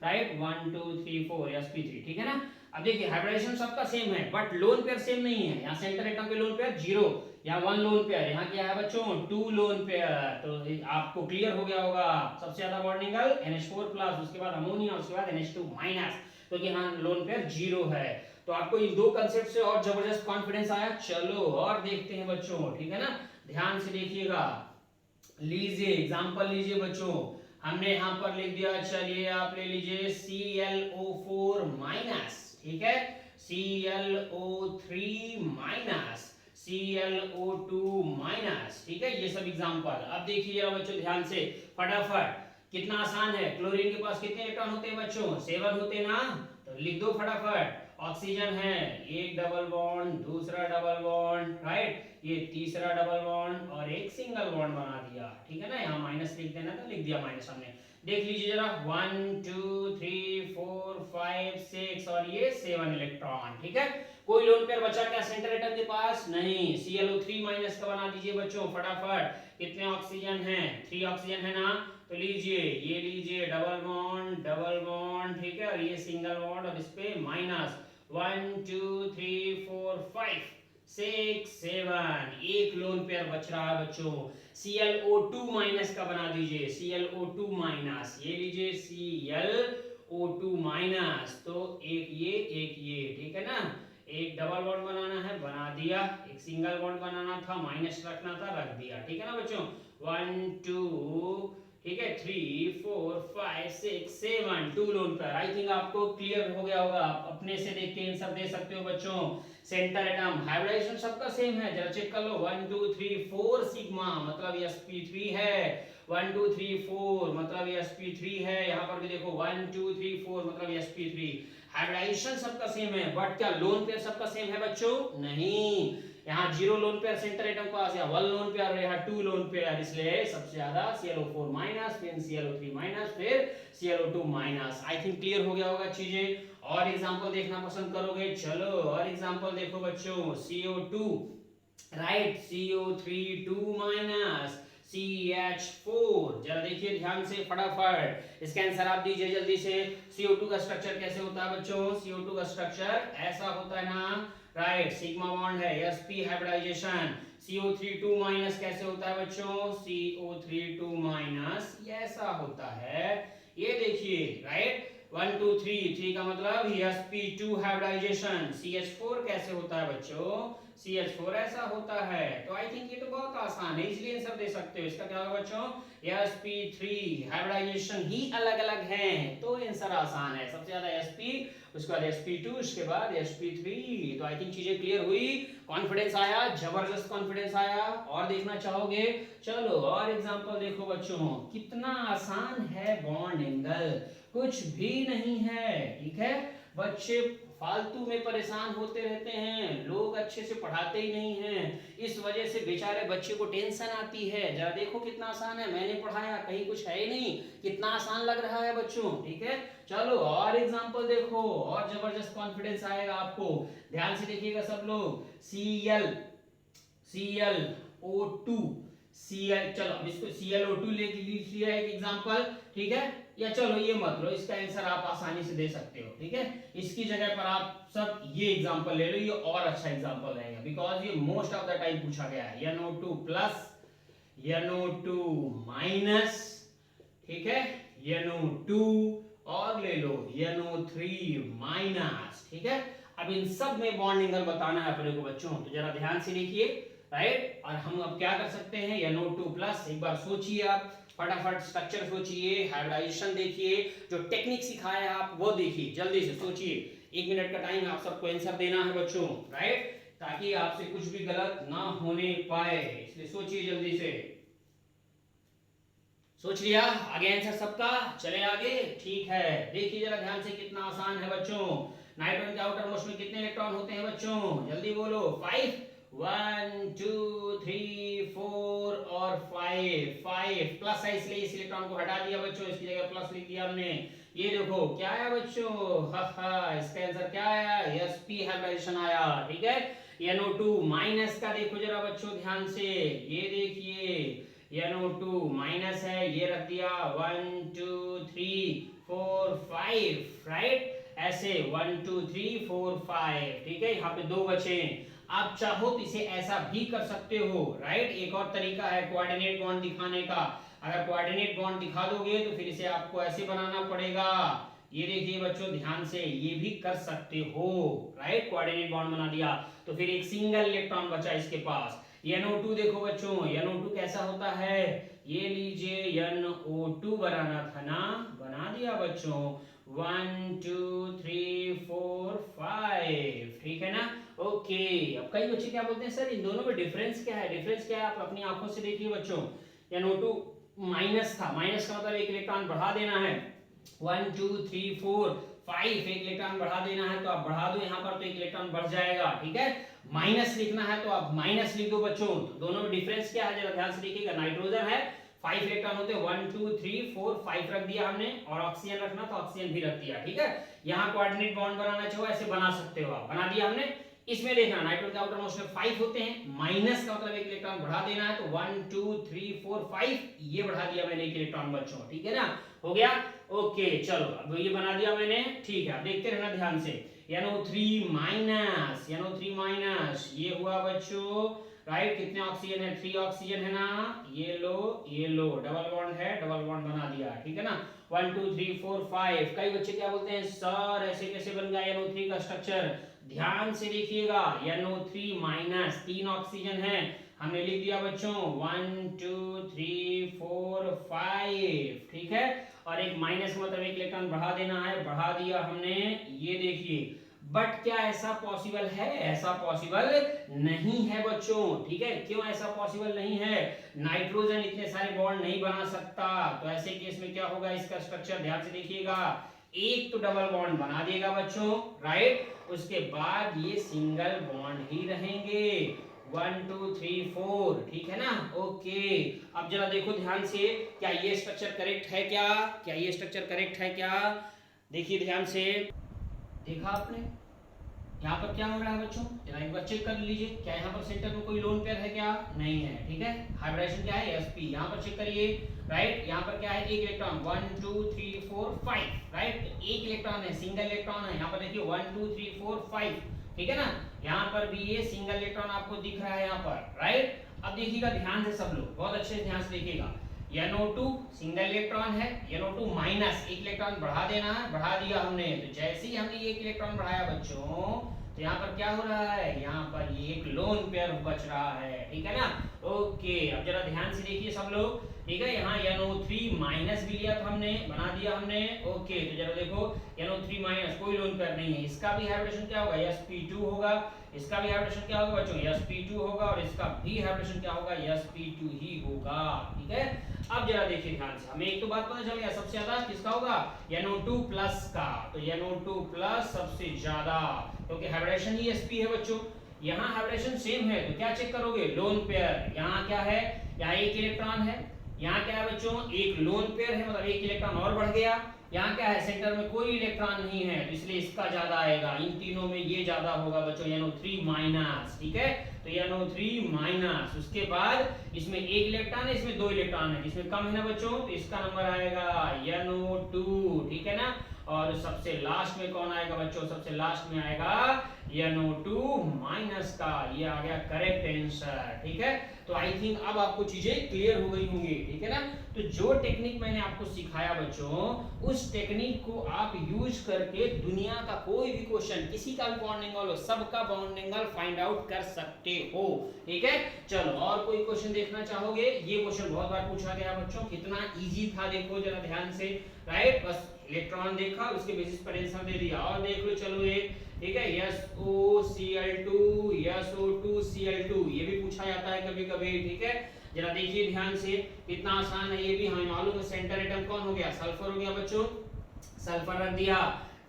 [SPEAKER 1] right, 1 2 3 4 sp3, ठीक है ना। अब देखिए हाइब्रिडेशन सबका सेम है बट लोन पेयर सेम नहीं है, यहाँ सेंटर एटम पे लोन पेयर 0, यहाँ 1 लोन पेयर, यहाँ क्या है बच्चों 2 लोन पेयर। तो आपको क्लियर हो गया होगा, सबसे ज्यादा बॉन्ड एंगल NH4 प्लस, उसके बाद अमोनिया, उसके बाद NH2 माइनस, तो यहाँ लोन पेयर 0 है। तो आपको इन दो कंसेप्ट से और जबरदस्त कॉन्फिडेंस आया। चलो और देखते हैं बच्चों, ठीक है ना, ध्यान से देखिएगा। लीजिए एग्जांपल लीजिए बच्चों, हमने यहाँ पर लिख दिया, चलिए आप ले लीजिए ClO4 माइनस, ठीक है, ClO3 माइनस, ClO2 माइनस, ठीक है, ये सब एग्जांपल। अब देखिए बच्चों ध्यान से फटाफट, कितना आसान है। क्लोरीन के पास कितने इलेक्ट्रॉन होते हैं बच्चों, 7 होते हैं ना, तो लिख दो फटाफट। ऑक्सीजन है, एक डबल बॉन्ड, दूसरा डबल बॉन्ड, राइट, ये तीसरा डबल बॉन्ड और एक सिंगल बॉन्ड बना दिया, ठीक है ना। यहाँ माइनस लिख देना था, लिख दिया माइनस हमने। देख लीजिए जरा, 1 2 3 4 5 6 और ये 7 इलेक्ट्रॉन, ठीक है। कोई लोन पेयर बचा क्या सेंटर एटम के पास, नहीं। ClO3 माइनस का बना दीजिए बच्चों फटाफट। कितने ऑक्सीजन हैं, 3 ऑक्सीजन है ना, तो लीजिए, ये लीजिए डबल बॉन्ड, ठीक है, और ये सिंगल बॉन्ड और इस पे माइनस। 1 2 3 4 5 6 7, एक लोन पेयर बच रहा है बच्चों। ClO2 माइनस का बना दीजिए, ClO2 माइनस, ये लीजिए ClO2 माइनस, तो एक ये, ठीक है ना। एक डबल बॉन्ड बनाना है, बना दिया, एक सिंगल बॉन्ड बनाना था, माइनस रखना था, रख दिया, ठीक है ना बच्चों। 1 2, ठीक है, 3 4 5 6 7, 2 लोन पेयर। आई थिंक आपको क्लियर हो गया होगा, आप अपने से देख के आंसर दे सकते हो बच्चों। सेंटर एटम हाइब्रिडाइजेशन सबका सेम है, जरा चेक कर लो। 1 2 3 4 सिग्मा, मतलब sp3 है। 1 2 3 4 मतलब sp3 है। यहाँ पर भी देखो 1 2 3 4 मतलब sp3। हाइब्रिडाइजेशन सबका सेम है, बट क्या लोन पेयर सबका सेम है बच्चों, नहीं। यहाँ 0 लोन पेयर सेंटर एटम पास, या 1 लोन पेयर, यहाँ 2 लोन पेयर, इसलिए सबसे ज्यादा ClO4 माइनस, फिर ClO3 माइनस, फिर ClO2 minus. I think clear हो गया होगा चीजें। और एग्जांपल देखना पसंद करोगे, चलो और एग्जांपल देखो बच्चों। CO2, right, CO3 2 minus, CH4, जरा देखिए ध्यान से फटाफट, इसका आंसर आप दीजिए जल्दी से। CO2 का स्ट्रक्चर कैसे होता है बच्चों, CO2 का स्ट्रक्चर ऐसा होता है ना, राइट, सिग्मा बॉन्ड है, sp हाइब्रिडाइजेशन। CO3 2 माइनस कैसे होता है बच्चों, CO3 2 माइनस ऐसा होता है, ये देखिए, राइट। 1 2 3 का मतलब sp2 हाइब्रिडाइजेशन। CH4 कैसे होता है बच्चों, CH4 ऐसा होता है। तो आई थिंक ये तो बहुत आसान है, इसलिए आंसर दे सकते हो। इसका क्या होगा बच्चों, sp3 हाइब्रिडाइजेशन ही अलग अलग है, तो आंसर आसान है। सबसे ज्यादा sp, उसके बाद sp2, उसके बाद sp3। तो आई थिंक चीजें क्लियर हुई, कॉन्फिडेंस आया, जबरदस्त कॉन्फिडेंस आया। और देखना चाहोगे, चलो और एग्जांपल देखो बच्चों, कितना आसान है बॉन्ड एंगल, कुछ भी नहीं है, ठीक है। बच्चे फालतू में परेशान होते रहते हैं, लोग अच्छे से पढ़ाते ही नहीं हैं, इस वजह से बेचारे बच्चे को टेंशन आती है। जरा देखो कितना आसान है, मैंने पढ़ाया, कहीं कुछ है ही नहीं, कितना आसान लग रहा है बच्चों, ठीक है। चलो और एग्जांपल देखो, और जबरदस्त कॉन्फिडेंस आएगा आपको। ध्यान से देखिएगा सब लोग। ClO2, चलो अब इसको ClO2 ले लिया एक एग्जांपल, ठीक है। या चलो ये मत लो, इसका आंसर आप आसानी से दे सकते हो, ठीक है। इसकी जगह पर आप सब ये एग्जांपल ले लो, ये और अच्छा एग्जांपल रहेगा, बिकॉज ये मोस्ट ऑफ द टाइम पूछा गया है। NO2 प्लस, NO2 माइनस, ठीक है, NO2, और ले लो NO3 माइनस, ठीक है। अब इन सब में बॉन्ड एंगल बताना है अपने को बच्चों, तो जरा ध्यान से देखिए, राइट। और हम अब क्या कर सकते हैं, NO2 प्लस, एक बार सोचिए आप फटाफट, स्ट्रक्चर सोचिए, हाइब्रिडाइजेशन देखिए, जो टेक्निक सिखाया है आप वो देखिए, जल्दी से सोचिए। 1 मिनट का टाइम है, आप सबको आंसर देना है बच्चों, राइट, ताकि आपसे कुछ भी गलत ना होने पाए, इसलिए सोचिए जल्दी से। सोच लिया, आगे आंसर सबका, चले आगे, ठीक है। देखिए जरा ध्यान से, कितना आसान है बच्चों। नाइट्रोजन के आउटर मोस्ट में कितने इलेक्ट्रॉन होते हैं बच्चों, जल्दी बोलो। 5, 1 2 3 4 और 5 प्लस है, इसलिए इस इलेक्ट्रॉन को हटा दिया बच्चों, इसकी जगह प्लस लिख दिया हमने। ये देखो क्या आया बच्चों, इसका आंसर क्या आया, sp हाइब्रिडाइजेशन आया, ठीक है। NO2 माइनस का देखो जरा बच्चों ध्यान से, ये देखिए NO2 माइनस है, ये रख दिया 1 2 3 4 5, राइट, ऐसे 1 2 3 4 5, ठीक है। यहाँ पे 2 बचे, आप चाहो तो इसे ऐसा भी कर सकते हो, राइट। एक और तरीका है कोऑर्डिनेट बॉन्ड दिखाने का। अगर कोऑर्डिनेट बॉन्ड दिखा दोगे तो फिर इसे आपको ऐसे बनाना पड़ेगा। ये देखिए बच्चों ध्यान से, ये भी कर सकते हो, राइट। कोऑर्डिनेट बॉन्ड बना दिया तो फिर एक सिंगल इलेक्ट्रॉन बचा इसके पास। NO2 देखो बच्चों, NO2 कैसा होता है, ये लीजिए NO2 बनाना था ना, बना दिया बच्चों। 1 2 3 4 5, ठीक है ना। ओके, अब कई बच्चे क्या बोलते हैं सर इन दोनों में डिफरेंस क्या है, डिफरेंस क्या है, आप अपनी आंखों से देखिए बच्चों। NO2 माइनस था, माइनस का मतलब एक इलेक्ट्रॉन बढ़ा देना है। 1 2 3 4 5 एक इलेक्ट्रॉन बढ़ा देना है तो आप बढ़ा दो यहाँ पर तो एक इलेक्ट्रॉन बढ़ जाएगा, ठीक है। माइनस लिखना है तो आप माइनस लिख दो बच्चों। तो दोनों में डिफरेंस क्या है जरा ध्यान से देखिएगा। नाइट्रोजन है 5 इलेक्ट्रॉन होते हैं, 1 2 3 4 5 रख दिया हमने, और ऑक्सीजन रखना तो ऑक्सीजन भी रख दिया, ठीक है। यहाँ कोऑर्डिनेट बॉन्ड बनाना चाहो ऐसे बना सकते हो आप, बना दिया हमने। इसमें देखना नाइट्रोजन के आउटर मोस्ट में 5 होते हैं, माइनस का मतलब एक इलेक्ट्रॉन बढ़ा देना है तो 1 2 3 4 5 ये बढ़ा दिया मैंने एक इलेक्ट्रॉन बच्चों, ठीक है ना, हो गया। ओके चलो अब ये बना दिया मैंने, ठीक है। अब देखते रहना ध्यान से। NO3 माइनस, NO3 माइनस ये हुआ बच्चों, राइट। कितने ऑक्सीजन है, 3 ऑक्सीजन है ना, ये लो डबल बॉन्ड है, डबल बॉन्ड बना दिया, ठीक है ना। 1 2 3 4 5। कई बच्चे क्या बोलते हैं सर ऐसे कैसे बन गया NO3 का स्ट्रक्चर, ध्यान से देखिएगा। NO3 माइनस 3 ऑक्सीजन है, हमने लिख दिया बच्चों 1 2 3 4 5, ठीक है। और एक माइनस मतलब एक इलेक्ट्रॉन बढ़ा देना है, बढ़ा दिया हमने, ये देखिए। बट क्या ऐसा पॉसिबल है, ऐसा पॉसिबल नहीं है बच्चों, ठीक है। क्यों ऐसा पॉसिबल नहीं है, नाइट्रोजन इतने सारे बॉन्ड नहीं बना सकता, तो ऐसे केस में क्या होगा इसका स्ट्रक्चर, ध्यान से देखिएगा। एक तो डबल बॉन्ड बना देगा बच्चों, राइट, उसके बाद ये सिंगल बॉन्ड ही रहेंगे 1 2 3 4, ठीक है ना। ओके अब जरा देखो ध्यान से, क्या ये स्ट्रक्चर करेक्ट है, क्या ये स्ट्रक्चर करेक्ट है क्या, देखिए ध्यान से। देखा आपने यहाँ पर क्या हो रहा है बच्चों, जरा एक बार चेक कर लीजिए, क्या यहाँ पर सेंटर में कोई लोन पेयर है क्या, नहीं है, ठीक है। हाइब्रिडेशन क्या है sp, यहाँ पर चेक करिए, राइट। यहाँ पर क्या है एक इलेक्ट्रॉन 1 2 3 4 5, राइट। एक इलेक्ट्रॉन है, सिंगल इलेक्ट्रॉन है, यहाँ पर देखिए 1 2 3 4 5, ठीक है ना। यहाँ पर भी ये सिंगल इलेक्ट्रॉन आपको दिख रहा है यहाँ पर, राइट। अब देखिएगा ध्यान से सब लोग, बहुत अच्छे से ध्यान से देखिएगा। NO2 सिंगल इलेक्ट्रॉन है, NO2 माइनस एक इलेक्ट्रॉन बढ़ा देना है, बढ़ा दिया हमने। तो जैसे ही हमने एक इलेक्ट्रॉन बढ़ाया बच्चों, तो यहाँ पर क्या हो रहा है, यहाँ पर ये एक लोन पेयर बच रहा है, ठीक है ना। ओके अब जरा ध्यान से देखिए सब लोग, ठीक है। यहाँ NO3 माइनस भी लिया था हमने, बना दिया हमने। ओके तो जरा देखो NO3 माइनस कोई लोन पेयर नहीं है, इसका भी हाइब्रिडेशन क्या होगा sp2 होगा, इसका भी हाइब्रिडेशन क्या होगा बच्चों sp2 होगा, और इसका भी हाइब्रिडेशन क्या होगा sp2 ही होगा, ठीक है। अब जरा देखिए ध्यान से, हमें एक तो बात पता चल गया सबसे ज्यादा किसका होगा NO2 प्लस का, तो NO2 प्लस सबसे ज्यादा, क्योंकि हाइब्रिडेशन ही sp है बच्चों। यहाँ हाइब्रिडेशन सेम है तो क्या चेक करोगे, लोन पेयर। यहाँ क्या है, यहाँ एक इलेक्ट्रॉन है, यहाँ क्या है बच्चों एक लोन पेयर है, मतलब एक इलेक्ट्रॉन और बढ़ गया। यहाँ क्या है सेंटर में कोई इलेक्ट्रॉन नहीं है, तो इसलिए इसका ज्यादा आएगा, इन तीनों में ये ज्यादा होगा बच्चों NO3 माइनस, ठीक है। तो NO3 माइनस, उसके बाद इसमें एक इलेक्ट्रॉन है, इसमें 2 इलेक्ट्रॉन है, इसमें कम है ना बच्चों, तो इसका नंबर आएगा NO2, ठीक है ना। और सबसे लास्ट में कौन आएगा बच्चों, सबसे लास्ट में आएगा NO2 माइनस का, ये आ गया करेक्ट आंसर, ठीक है। तो आई थिंक अब आपको चीजें क्लियर हो गई होंगी, ठीक है ना। तो जो टेक्निक मैंने आपको सिखाया बच्चों, उस टेक्निक को आप यूज करके दुनिया का कोई भी क्वेश्चन, किसी का भी बॉन्ड एंगल हो, सबका बॉन्ड एंगल फाइंड आउट कर सकते हो, ठीक है। चलो और कोई क्वेश्चन देखना चाहोगे, ये क्वेश्चन बहुत बार पूछा गया बच्चों, कितना इजी था देखो जरा ध्यान से, राइट। बस इलेक्ट्रॉन देखा, उसके बेसिस पर आंसर दे दिया। और देख लो चलो एक, ठीक है, SOCl2 SO2Cl2 ये भी पूछा जाता है कभी कभी, ठीक है। जरा देखिए ध्यान से, कितना आसान है, ये भी हमें मालूम है। सेंटर एटम कौन हो गया, सल्फर हो गया बच्चों, सल्फर रख दिया,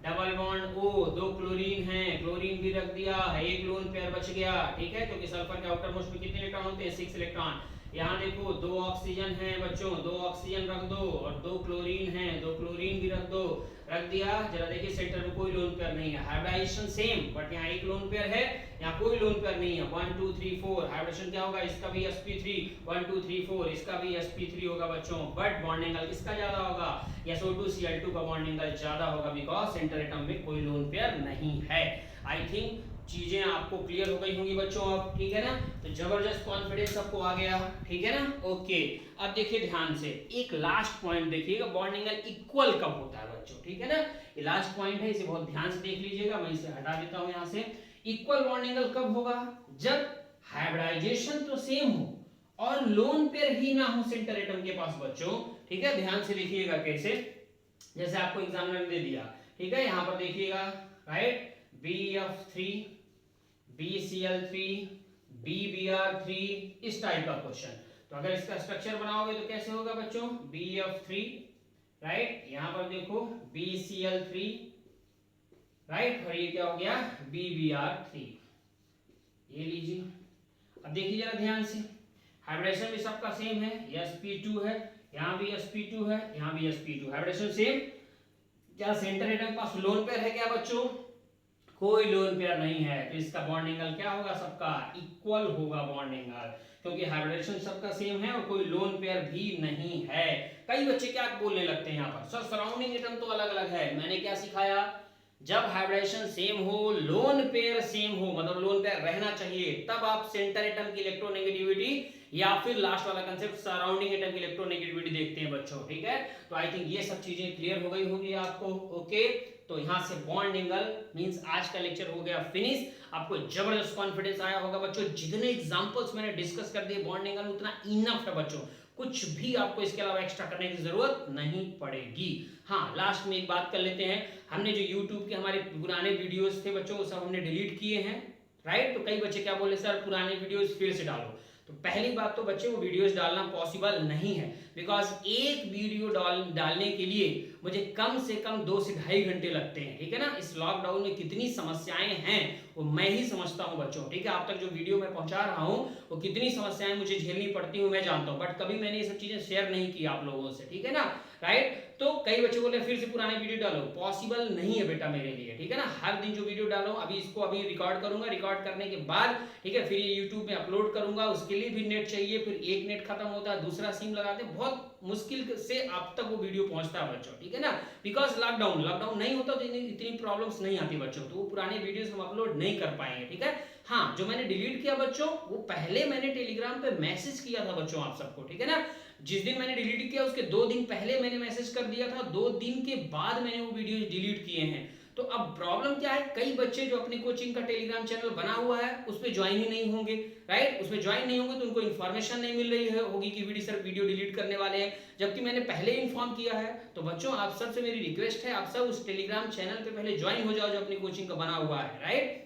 [SPEAKER 1] डबल बॉन्ड O, 2 क्लोरीन है, क्लोरीन भी रख दिया, एक लोन पेयर बच गया, ठीक है, क्योंकि सल्फर के आउटर मोस्ट में कितने इलेक्ट्रॉन होते हैं, 6 इलेक्ट्रॉन। यहाँ देखो 2 ऑक्सीजन है बच्चों, 2 ऑक्सीजन रख दो, और 2 क्लोरीन है, 2 क्लोरीन भी रख दो, रख दिया। जरा देखिए सेंटर में कोई लोन पेयर नहीं है, हाइब्रिडेशन सेम, बट यहाँ एक लोन पेयर है, यहाँ कोई लोन पेयर नहीं है। 1 2 3 4 हाइब्रिडेशन क्या होगा, इसका भी sp3, 1 2 3 4 इसका भी sp3 होगा बच्चों, बट बॉन्ड एंगल किसका ज्यादा होगा, SO2Cl2 का बॉन्ड एंगल ज्यादा होगा, बिकॉज सेंटर एटम में कोई लोन पेयर नहीं है। आई थिंक चीजें आपको क्लियर हो गई होंगी बच्चों अब, ठीक है ना। तो जबरदस्त कॉन्फिडेंस आपको आ गया, ठीक है ना। ओके, अब देखिए ध्यान से एक लास्ट पॉइंट देखिएगा, बॉन्ड एंगल इक्वल कब होता है बच्चों, ठीक है ना। ये लास्ट पॉइंट है, इसे बहुत ध्यान से देख लीजिएगा, मैं इसे हटा देता हूं यहां से। इक्वल बॉन्ड एंगल कब होगा, जब हाइब्रिडाइजेशन तो सेम हो और लोन पेयर ही ना हो सेंटर एटम के पास बच्चों, ठीक है। ध्यान से देखिएगा कैसे, जैसे आपको एग्जामिनर ने दे दिया, ठीक है, यहां पर देखिएगा, राइट, BF3 BCl3 BBr3, इस टाइप का क्वेश्चन। तो अगर इसका स्ट्रक्चर बनाओगे तो कैसे होगा बच्चों, BF3, राइट, यहां पर देखो BCl3, राइट, और ये क्या हो गया, BBr3, ये लीजिए। अब देखिए जरा ध्यान से, हाइब्रिडेशन भी सबका सेम है, sp2 है, यहाँ भी sp2 है, यहाँ भी sp2, हाइब्रिडेशन सेम। क्या सेंटर एटम के पास लोन पेयर है क्या बच्चों, कोई लोन पेयर नहीं है, तो इसका बॉन्ड एंगल क्या होगा, सबका इक्वल होगा बॉन्ड एंगल, क्योंकि हाइब्रिडेशन सबका सेम है और कोई लोन पेयर भी नहीं है। कई बच्चे क्या बोलने लगते हैं यहाँ पर, सर सराउंडिंग एटम तो अलग अलग है। मैंने क्या सिखाया, जब हाइब्रिडेशन सेम हो, लोन पेयर सेम हो, मतलब लोन पेयर रहना चाहिए, तब आप सेंटर एटम की इलेक्ट्रोनेगेटिविटी या फिर लास्ट वाला कंसेप्ट सराउंडिंग एटम की इलेक्ट्रोनेगेटिविटी देखते हैं बच्चों, ठीक है। तो आई थिंक ये सब चीजें क्लियर हो गई होगी आपको, ओके। तो यहां से बॉन्ड एंगल मींस आज का लेक्चर हो गया फिनिश। आपको जबरदस्त कॉन्फिडेंस आया होगा बच्चों, जितने एग्जांपल्स मैंने डिस्कस कर दिए बॉन्ड एंगल उतना इनफ है बच्चों, कुछ भी आपको इसके अलावा एक्स्ट्रा करने की जरूरत नहीं पड़ेगी। हाँ, लास्ट में एक बात कर लेते हैं, हमने जो YouTube के हमारे पुराने वीडियोस थे बच्चों, वो सब हमने डिलीट किए हैं, राइट। तो कई बच्चे क्या बोले, सर पुराने वीडियोस फिर से डालो। तो पहली बात तो बच्चे वो वीडियोस डालना पॉसिबल नहीं है, बिकॉज एक वीडियो डालने के लिए मुझे कम से कम 2 से ढाई घंटे लगते हैं, ठीक है ना। इस लॉकडाउन में कितनी समस्याएं हैं वो मैं ही समझता हूं बच्चों, ठीक है। आप तक जो वीडियो मैं पहुंचा रहा हूं वो कितनी समस्याएं मुझे झेलनी पड़ती हूं मैं जानता हूं, बट कभी मैंने ये सब चीजें शेयर नहीं की आप लोगों से, ठीक है ना, राइट। तो कई बच्चे बोले फिर से पुराने वीडियो डालो, पॉसिबल नहीं है बेटा मेरे लिए, ठीक है ना। हर दिन जो वीडियो डालो, अभी इसको अभी रिकॉर्ड करूंगा, रिकॉर्ड करने के बाद, ठीक है, फिर ये यूट्यूब में अपलोड करूंगा, उसके लिए भी नेट चाहिए, फिर एक नेट खत्म होता है दूसरा सिम लगाते, बहुत मुश्किल से आप तक वो वीडियो पहुंचता है बच्चों, ठीक है ना। बिकॉज लॉकडाउन नहीं होता तो इतनी प्रॉब्लम्स नहीं आती बच्चों, तो वो पुराने वीडियोस हम अपलोड नहीं कर पाएंगे, ठीक है। हाँ, जो मैंने डिलीट किया बच्चों, वो पहले मैंने टेलीग्राम पे मैसेज किया था बच्चों आप सबको, ठीक है ना। जिस दिन मैंने डिलीट किया उसके 2 दिन पहले मैंने मैसेज कर दिया था, 2 दिन के बाद मैंने वो वीडियो डिलीट किए हैं। तो अब प्रॉब्लम क्या है, कई बच्चे जो अपनी कोचिंग का टेलीग्राम चैनल बना हुआ है उस पर ज्वाइन ही नहीं होंगे, राइट। उस पर ज्वाइन नहीं होंगे तो उनको इन्फॉर्मेशन नहीं मिल रही है होगी कि वीडियो सर वीडियो डिलीट करने वाले हैं, जबकि मैंने पहले इन्फॉर्म किया है। तो बच्चों आप सबसे मेरी रिक्वेस्ट है, आप सब उस टेलीग्राम चैनल पे पहले ज्वाइन हो जाओ जो अपनी कोचिंग का बना हुआ है, राइट।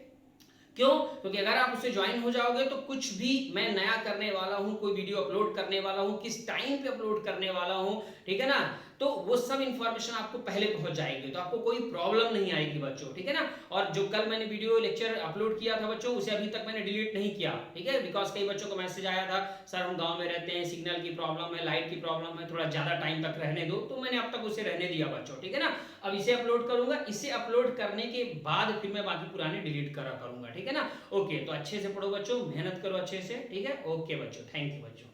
[SPEAKER 1] क्यों, क्योंकि अगर आप उससे ज्वाइन हो जाओगे तो कुछ भी मैं नया करने वाला हूं, कोई वीडियो अपलोड करने वाला हूं, किस टाइम पे अपलोड करने वाला हूं, ठीक है ना, तो वो सब इंफॉर्मेशन आपको पहले पहुंच जाएगी, तो आपको कोई प्रॉब्लम नहीं आएगी बच्चों, ठीक है ना। और जो कल मैंने वीडियो लेक्चर अपलोड किया था बच्चों, उसे अभी तक मैंने डिलीट नहीं किया, ठीक है, बिकॉज कई बच्चों को मैसेज आया था, सर हम गांव में रहते हैं, सिग्नल की प्रॉब्लम है, लाइट की प्रॉब्लम है, थोड़ा ज्यादा टाइम तक रहने दो, तो मैंने अब तक उसे रहने दिया बच्चों, ठीक है ना। अब इसे अपलोड करूंगा, इसे अपलोड करने के बाद फिर मैं बाकी पुराने डिलीट करा करूंगा, ठीक है ना। ओके, तो अच्छे से पढ़ो बच्चों, मेहनत करो अच्छे से, ठीक है। ओके बच्चों, थैंक यू बच्चों।